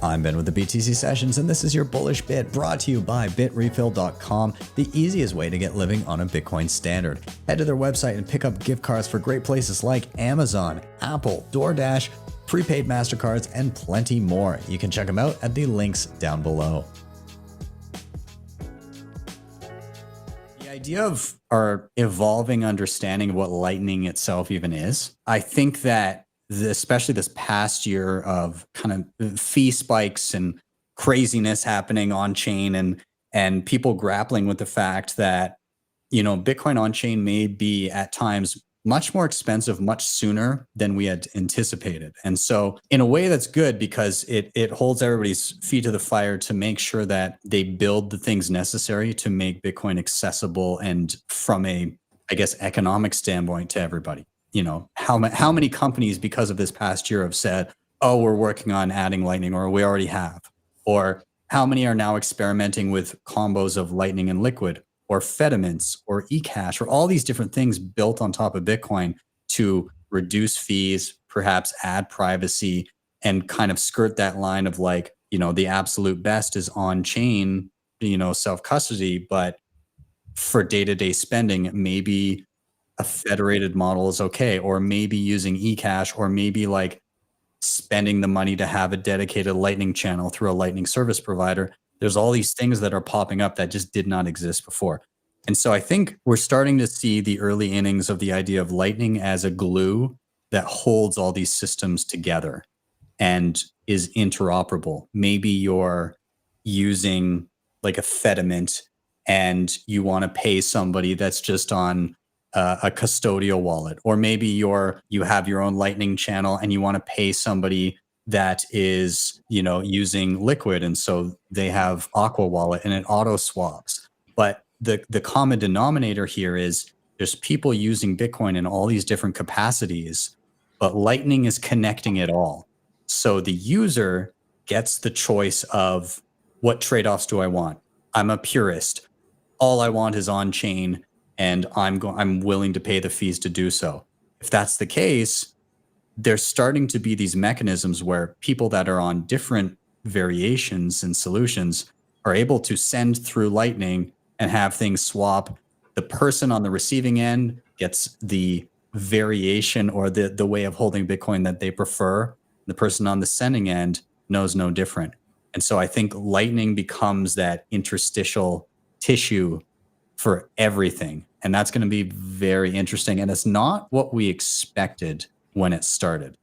I'm Ben with the BTC Sessions, and this is your Bullish Bit, brought to you by BITREFILL.com, the easiest way to get living on a Bitcoin standard. Head to their website and pick up gift cards for great places like Amazon, Apple, DoorDash, prepaid MasterCards, and plenty more. You can check them out at the links down below. The idea of our evolving understanding of what Lightning itself even is, I think that especially this past year of kind of fee spikes and craziness happening on chain and people grappling with the fact that, Bitcoin on chain may be at times much more expensive, much sooner than we had anticipated. And so in a way that's good because it holds everybody's feet to the fire to make sure that they build the things necessary to make Bitcoin accessible and from a, I guess, economic standpoint to everybody. How many companies because of this past year have said, oh, we're working on adding Lightning, or we already have, or how many are now experimenting with combos of Lightning and Liquid, or Fedimints, or eCash, or all these different things built on top of Bitcoin to reduce fees, perhaps add privacy, and kind of skirt that line of like, the absolute best is on chain, self-custody, but for day-to-day spending, maybe a federated model is okay, or maybe using eCash, or maybe like spending the money to have a dedicated Lightning channel through a Lightning service provider. There's all these things that are popping up that just did not exist before. And so I think we're starting to see the early innings of the idea of Lightning as a glue that holds all these systems together and is interoperable. Maybe you're using like a Fedimint and you want to pay somebody that's just on a custodial wallet, or maybe you have your own Lightning channel and you want to pay somebody that is using Liquid, and so they have Aqua Wallet and it auto swaps. But the common denominator here is there's people using Bitcoin in all these different capacities, but Lightning is connecting it all. So the user gets the choice of what trade-offs do I want? I'm a purist. All I want is on chain, and I'm willing to pay the fees to do so. If that's the case, there's starting to be these mechanisms where people that are on different variations and solutions are able to send through Lightning and have things swap. The person on the receiving end gets the variation or the way of holding Bitcoin that they prefer. The person on the sending end knows no different. And so I think Lightning becomes that interstitial tissue for everything. And that's going to be very interesting. And it's not what we expected when it started.